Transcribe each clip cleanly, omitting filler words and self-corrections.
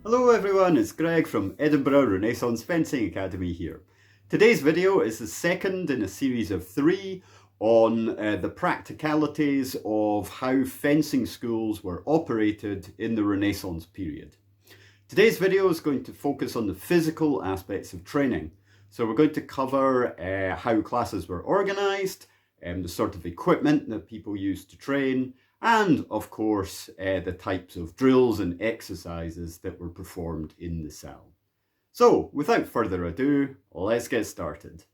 Hello everyone, it's Greg from Edinburgh Renaissance Fencing Academy here. Today's video is the second in a series of three on the practicalities of how fencing schools were operated in the Renaissance period. Today's video is going to focus on the physical aspects of training. So we're going to cover how classes were organised, the sort of equipment that people used to train, and of course the types of drills and exercises that were performed in the cell. So without further ado, let's get started.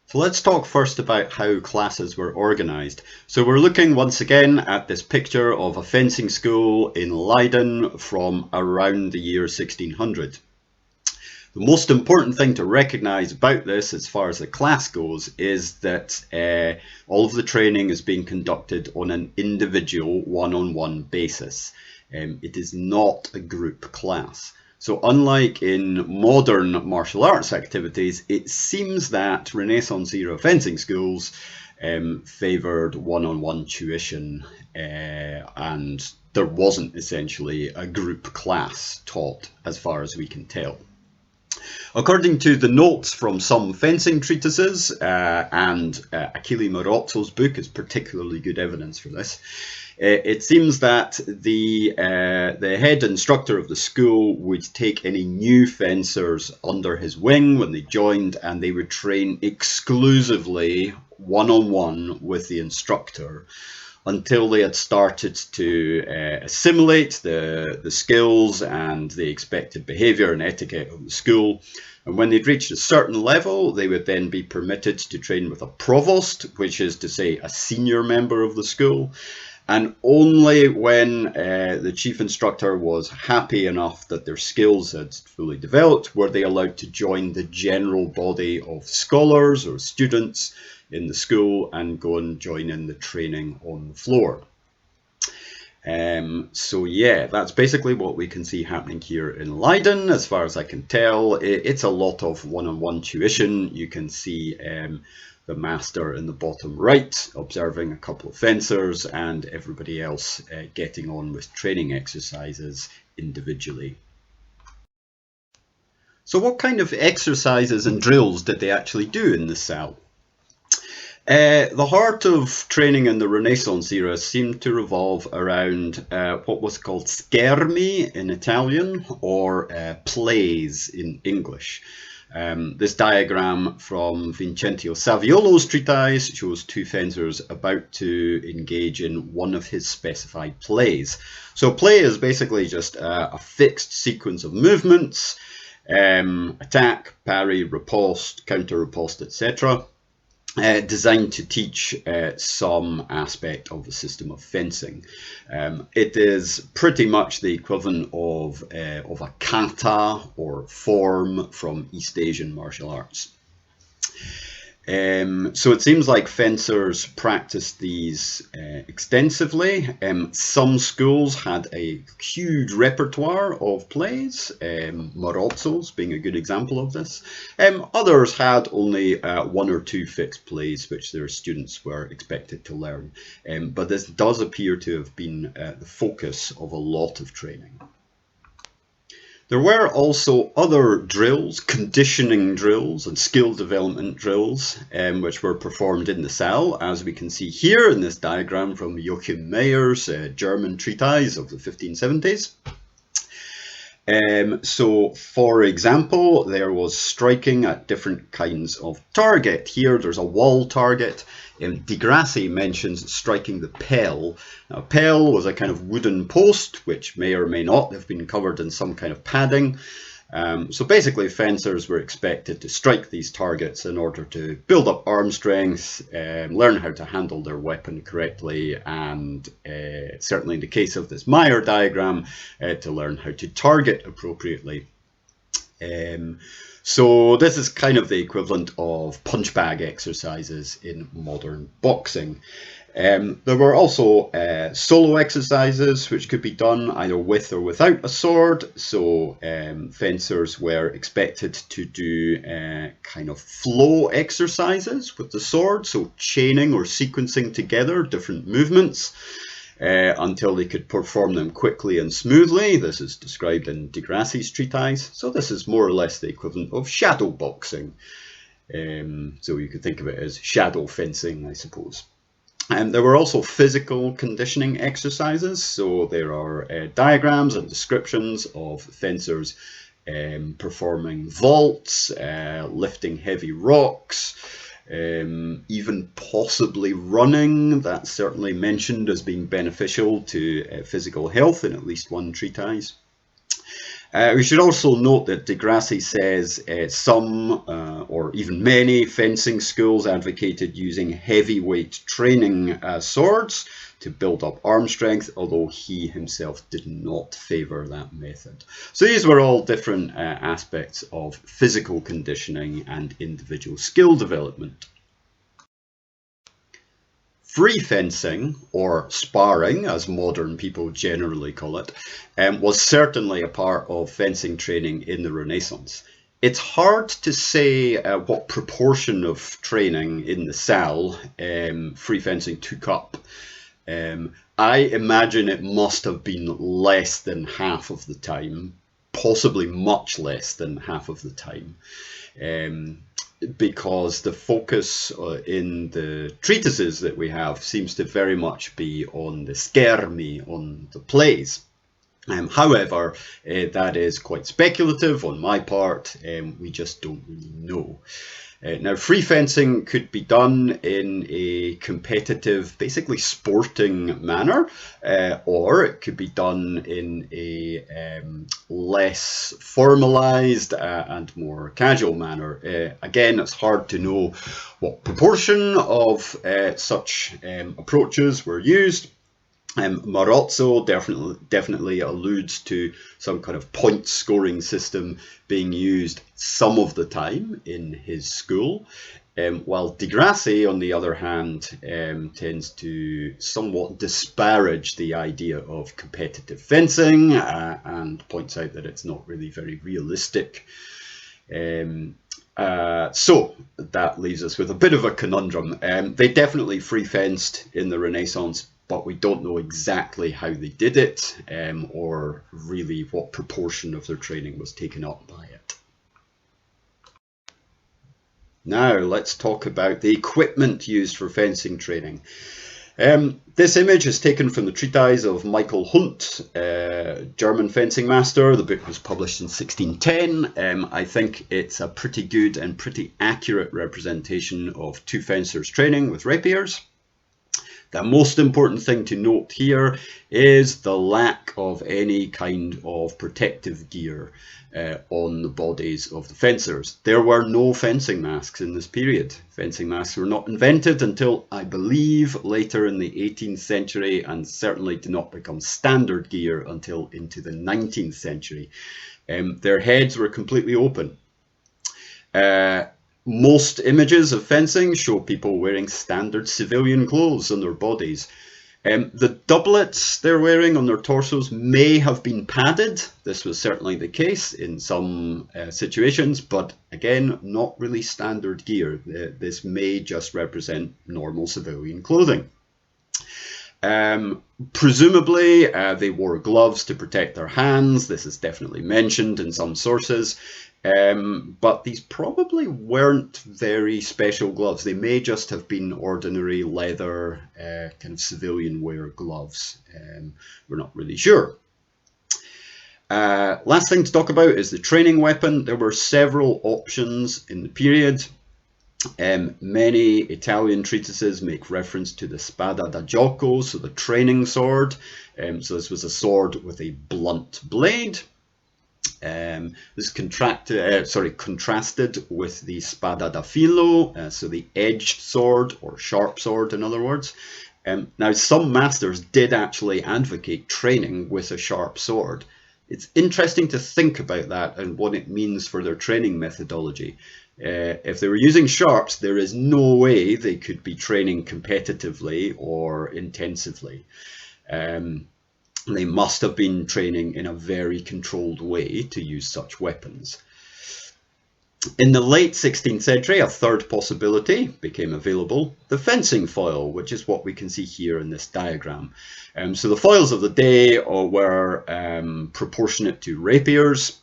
So let's talk first about how classes were organised. So we're looking once again at this picture of a fencing school in Leiden from around the year 1600. The most important thing to recognise about this as far as the class goes is that all of the training is being conducted on an individual one-on-one basis. It is not a group class. So unlike in modern martial arts activities, it seems that Renaissance era fencing schools favoured one-on-one tuition and there wasn't essentially a group class taught as far as we can tell. According to the notes from some fencing treatises, and Achille Marozzo's book is particularly good evidence for this, it seems that the head instructor of the school would take any new fencers under his wing when they joined, and they would train exclusively one-on-one with the instructor until they had started to assimilate the skills and the expected behaviour and etiquette of the school. And when they'd reached a certain level, they would then be permitted to train with a provost, which is to say a senior member of the school. And only when the chief instructor was happy enough that their skills had fully developed were they allowed to join the general body of scholars or students in the school and go and join in the training on the floor. So yeah, that's basically what we can see happening here in Leiden. As far as I can tell, it's a lot of one-on-one tuition. You can see the master in the bottom right observing a couple of fencers and everybody else getting on with training exercises individually. So what kind of exercises and drills did they actually do in the cell? The heart of training in the Renaissance era seemed to revolve around what was called schermi in Italian, or plays in English. This diagram from Vincentio Saviolo's treatise shows two fencers about to engage in one of his specified plays. So play is basically just a fixed sequence of movements, attack, parry, riposte, counter-riposte, etc. Designed to teach some aspect of the system of fencing. It is pretty much the equivalent of a kata or form from East Asian martial arts. So it seems like fencers practiced these extensively. Some schools had a huge repertoire of plays, Marozzo's being a good example of this. Others had only one or two fixed plays which their students were expected to learn. But this does appear to have been the focus of a lot of training. There were also other drills, conditioning drills and skill development drills, which were performed in the cell, as we can see here in this diagram from Joachim Meyer's German treatise of the 1570s. So, for example, there was striking at different kinds of target. Here there's a wall target. Di Grassi mentions striking the pell. Now, a pell was a kind of wooden post, which may or may not have been covered in some kind of padding. So basically, fencers were expected to strike these targets in order to build up arm strength, learn how to handle their weapon correctly, and certainly in the case of this Meyer diagram, to learn how to target appropriately. So this is kind of the equivalent of punch bag exercises in modern boxing. There were also solo exercises which could be done either with or without a sword. So fencers were expected to do kind of flow exercises with the sword, so chaining or sequencing together different movements. until they could perform them quickly and smoothly. This is described in de Grassi's treatise. So this is more or less the equivalent of shadow boxing. So you could think of it as shadow fencing, I suppose. There were also physical conditioning exercises. So there are diagrams and descriptions of fencers performing vaults, lifting heavy rocks, even possibly running. That's certainly mentioned as being beneficial to physical health in at least one treatise. We should also note that de Grassi says some or even many fencing schools advocated using heavyweight training swords to build up arm strength, although he himself did not favour that method. So these were all different aspects of physical conditioning and individual skill development. Free fencing, or sparring as modern people generally call it, was certainly a part of fencing training in the Renaissance. It's hard to say what proportion of training in the salle free fencing took up. I imagine it must have been less than half of the time, possibly much less than half of the time. Because the focus in the treatises that we have seems to very much be on the schermi, on the plays. However, that is quite speculative on my part. We just don't really know. Now, free fencing could be done in a competitive, basically sporting manner, or it could be done in a less formalized and more casual manner. Again, it's hard to know what proportion of such approaches were used. Marozzo definitely alludes to some kind of point scoring system being used some of the time in his school, while de Grassi, on the other hand, tends to somewhat disparage the idea of competitive fencing and points out that it's not really very realistic. So that leaves us with a bit of a conundrum. They definitely free fenced in the Renaissance, but we don't know exactly how they did it, or really what proportion of their training was taken up by it. Now let's talk about the equipment used for fencing training. This image is taken from the treatise of Michael Hundt, German fencing master. The book was published in 1610. I think it's a pretty good and pretty accurate representation of two fencers training with rapiers. The most important thing to note here is the lack of any kind of protective gear on the bodies of the fencers. There were no fencing masks in this period. Fencing masks were not invented until, I believe, later in the 18th century, and certainly did not become standard gear until into the 19th century. Their heads were completely open. Most images of fencing show people wearing standard civilian clothes on their bodies. The doublets they're wearing on their torsos may have been padded. This was certainly the case in some situations, but again, not really standard gear. This may just represent normal civilian clothing. Presumably, they wore gloves to protect their hands. This is definitely mentioned in some sources. But these probably weren't very special gloves. They may just have been ordinary leather kind of civilian wear gloves. We're not really sure. Last thing to talk about is the training weapon. There were several options in the period. Many Italian treatises make reference to the spada da gioco, so the training sword. So this was a sword with a blunt blade. This contrasted with the spada da filo, so the edged sword, or sharp sword in other words. Now, some masters did actually advocate training with a sharp sword. It's interesting to think about that and what it means for their training methodology. If they were using sharps, there is no way they could be training competitively or intensively. They must have been training in a very controlled way to use such weapons. In the late 16th century, a third possibility became available, the fencing foil, which is what we can see here in this diagram. So the foils of the day were proportionate to rapiers.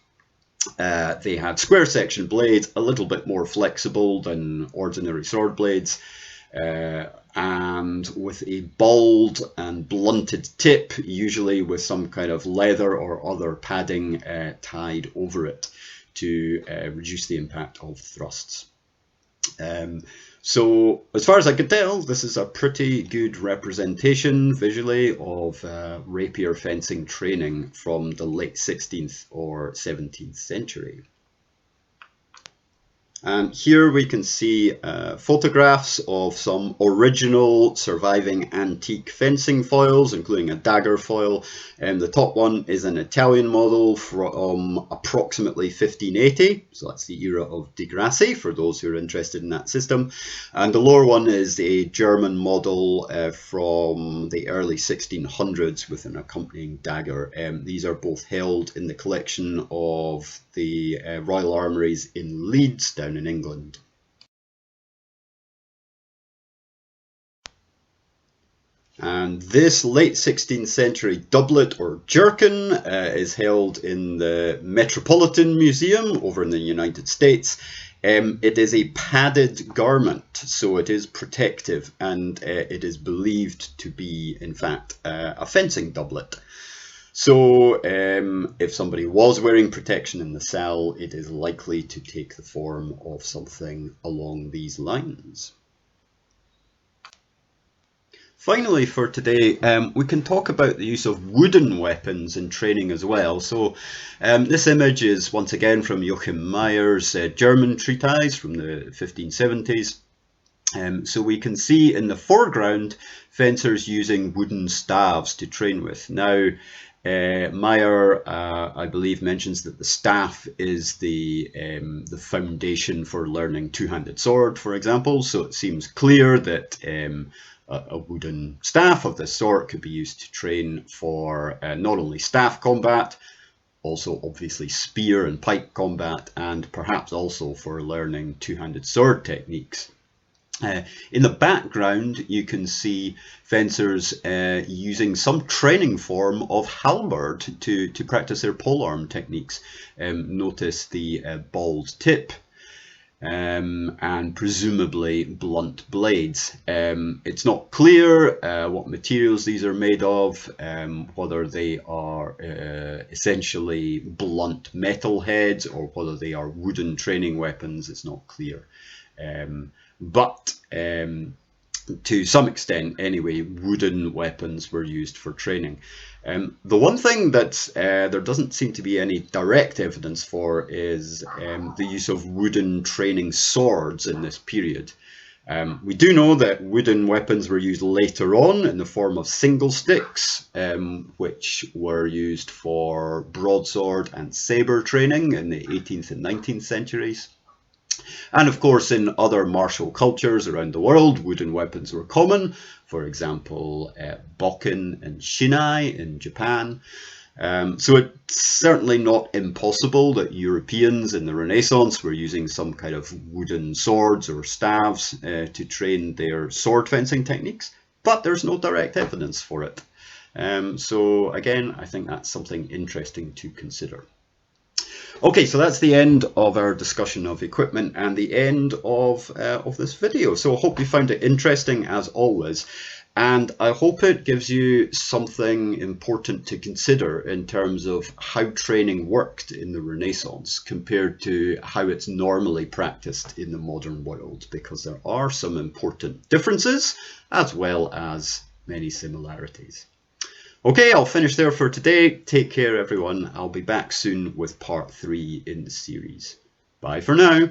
They had square section blades, a little bit more flexible than ordinary sword blades, and with a bald and blunted tip, usually with some kind of leather or other padding tied over it to reduce the impact of thrusts. So as far as I can tell, this is a pretty good representation visually of rapier fencing training from the late 16th or 17th century. And here we can see photographs of some original surviving antique fencing foils, including a dagger foil. The top one is an Italian model from approximately 1580, so that's the era of Di Grassi, for those who are interested in that system. And the lower one is a German model from the early 1600s with an accompanying dagger. These are both held in the collection of the Royal Armouries in Leeds, down in England. And this late 16th century doublet or jerkin is held in the Metropolitan Museum over in the United States. It is a padded garment, so it is protective, and it is believed to be, in fact, a fencing doublet. So if somebody was wearing protection in the cell, it is likely to take the form of something along these lines. Finally, for today, we can talk about the use of wooden weapons in training as well. So this image is once again from Joachim Meyer's German treatise from the 1570s. So we can see in the foreground fencers using wooden staves to train with. Now, Meyer, I believe, mentions that the staff is the foundation for learning two-handed sword, for example. So it seems clear that a wooden staff of this sort could be used to train for not only staff combat, also obviously spear and pike combat, and perhaps also for learning two-handed sword techniques. In the background, you can see fencers using some training form of halberd to practice their polearm techniques. Notice the bald tip and presumably blunt blades. It's not clear what materials these are made of, whether they are essentially blunt metal heads or whether they are wooden training weapons. It's not clear. But to some extent, anyway, wooden weapons were used for training. The one thing that there doesn't seem to be any direct evidence for is the use of wooden training swords in this period. We do know that wooden weapons were used later on in the form of single sticks, which were used for broadsword and saber training in the 18th and 19th centuries. And of course, in other martial cultures around the world, wooden weapons were common. For example, bokken and shinai in Japan. So it's certainly not impossible that Europeans in the Renaissance were using some kind of wooden swords or staves to train their sword fencing techniques, but there's no direct evidence for it. So again, I think that's something interesting to consider. Okay, so that's the end of our discussion of equipment and the end of this video. So I hope you found it interesting as always, and I hope it gives you something important to consider in terms of how training worked in the Renaissance compared to how it's normally practiced in the modern world, because there are some important differences as well as many similarities. Okay, I'll finish there for today. Take care, everyone. I'll be back soon with part 3 in the series. Bye for now.